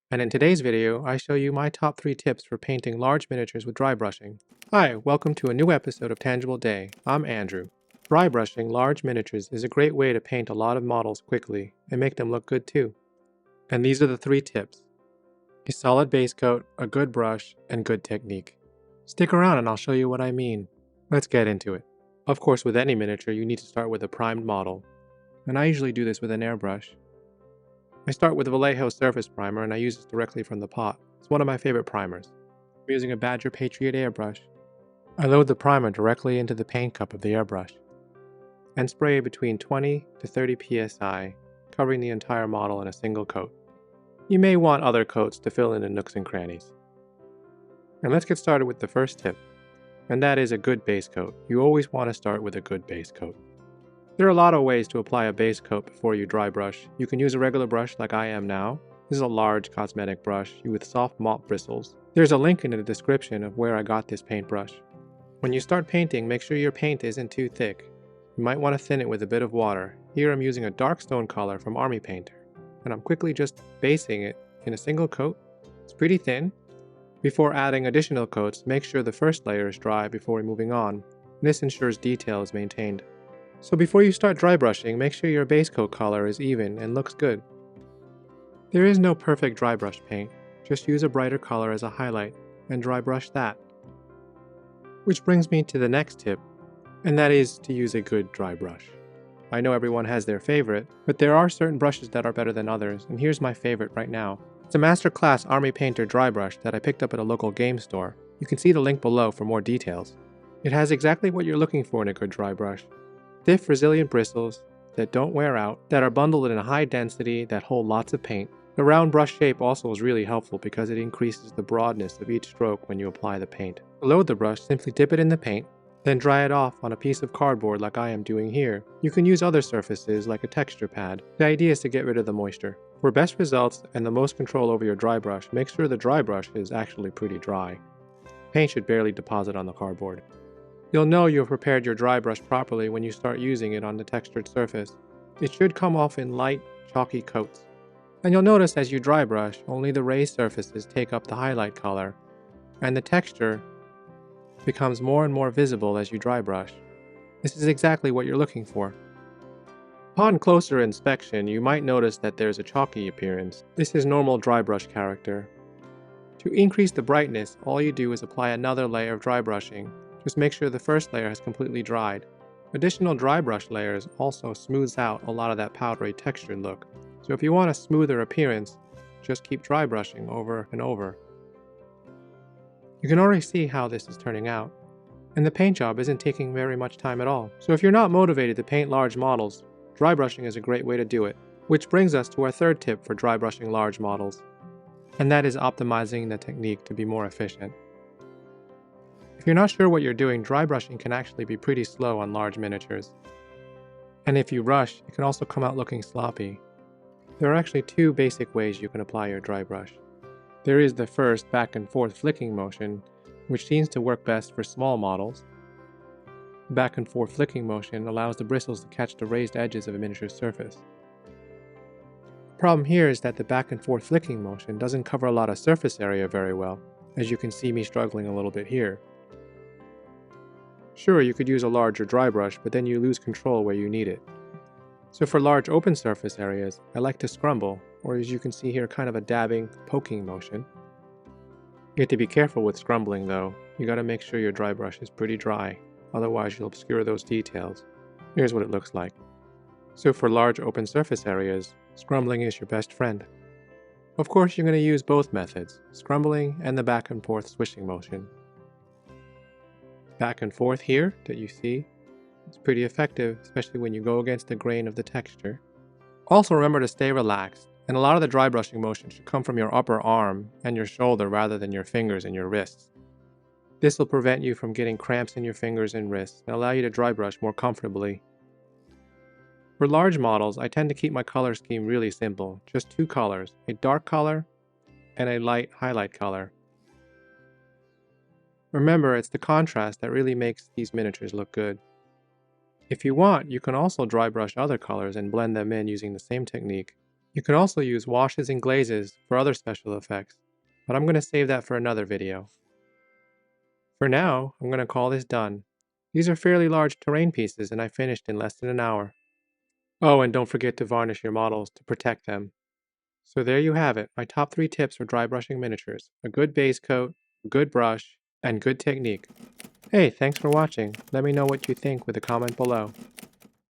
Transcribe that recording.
And in today's video, I show you my top 3 tips for painting large miniatures with dry brushing. Hi, welcome to a new episode of Tangible Day. I'm Andrew. Dry brushing large miniatures is a great way to paint a lot of models quickly and make them look good too. And these are the 3 tips: a solid base coat, a good brush, and good technique. Stick around and I'll show you what I mean. Let's get into it. Of course, with any miniature, you need to start with a primed model, and I usually do this with an airbrush. I start with a Vallejo surface primer and I use this directly from the pot. It's one of my favorite primers. I'm using a Badger Patriot airbrush. I load the primer directly into the paint cup of the airbrush and spray between 20 to 30 psi, covering the entire model in a single coat. You may want other coats to fill in the nooks and crannies. And let's get started with the first tip, and that is a good base coat. You always want to start with a good base coat. There are a lot of ways to apply a base coat before you dry brush. You can use a regular brush like I am now. This is a large cosmetic brush with soft mop bristles. There's a link in the description of where I got this paintbrush. When you start painting, make sure your paint isn't too thick. You might want to thin it with a bit of water. Here I'm using a dark stone color from Army Painter, and I'm quickly just basing it in a single coat. It's pretty thin. Before adding additional coats, make sure the first layer is dry before moving on. This ensures detail is maintained. So before you start dry brushing, make sure your base coat color is even and looks good. There is no perfect dry brush paint. Just use a brighter color as a highlight and dry brush that. Which brings me to the next tip, and that is to use a good dry brush. I know everyone has their favorite, but there are certain brushes that are better than others, and here's my favorite right now. It's a Masterclass Army Painter dry brush that I picked up at a local game store. You can see the link below for more details. It has exactly what you're looking for in a good dry brush. Stiff, resilient bristles that don't wear out, that are bundled in a high density, that hold lots of paint. The round brush shape also is really helpful because it increases the broadness of each stroke when you apply the paint. To load the brush, simply dip it in the paint, then dry it off on a piece of cardboard like I am doing here. You can use other surfaces like a texture pad. The idea is to get rid of the moisture. For best results and the most control over your dry brush, make sure the dry brush is actually pretty dry. Paint should barely deposit on the cardboard. You'll know you've prepared your dry brush properly when you start using it on the textured surface. It should come off in light, chalky coats. And you'll notice as you dry brush, only the raised surfaces take up the highlight color, and the texture becomes more and more visible as you dry brush. This is exactly what you're looking for. Upon closer inspection, you might notice that there's a chalky appearance. This is normal dry brush character. To increase the brightness, all you do is apply another layer of dry brushing. Just make sure the first layer has completely dried. Additional dry brush layers also smooths out a lot of that powdery textured look. So if you want a smoother appearance, just keep dry brushing over and over. You can already see how this is turning out, and the paint job isn't taking very much time at all. So if you're not motivated to paint large models, dry brushing is a great way to do it. Which brings us to our third tip for dry brushing large models, and that is optimizing the technique to be more efficient. If you're not sure what you're doing, dry brushing can actually be pretty slow on large miniatures. And if you rush, it can also come out looking sloppy. There are actually 2 basic ways you can apply your dry brush. There is the first back and forth flicking motion, which seems to work best for small models. The back and forth flicking motion allows the bristles to catch the raised edges of a miniature surface. The problem here is that the back and forth flicking motion doesn't cover a lot of surface area very well, as you can see me struggling a little bit here. Sure, you could use a larger dry brush, but then you lose control where you need it. So for large open surface areas, I like to scrumble, or as you can see here, kind of a dabbing, poking motion. You have to be careful with scrumbling though. You gotta make sure your dry brush is pretty dry, otherwise you'll obscure those details. Here's what it looks like. So for large open surface areas, scrumbling is your best friend. Of course, you're gonna use both methods, scrumbling and the back and forth swishing motion. Back and forth here that you see, it's pretty effective, especially when you go against the grain of the texture. Also remember to stay relaxed, and a lot of the dry brushing motion should come from your upper arm and your shoulder rather than your fingers and your wrists. This will prevent you from getting cramps in your fingers and wrists and allow you to dry brush more comfortably. For large models, I tend to keep my color scheme really simple, just 2 colors, a dark color and a light highlight color. Remember, it's the contrast that really makes these miniatures look good. If you want, you can also dry brush other colors and blend them in using the same technique. You can also use washes and glazes for other special effects, but I'm going to save that for another video. For now, I'm going to call this done. These are fairly large terrain pieces and I finished in less than an hour. Oh, and don't forget to varnish your models to protect them. So there you have it, my top 3 tips for dry brushing miniatures. A good base coat, a good brush, and good technique. Hey, thanks for watching. Let me know what you think with a comment below.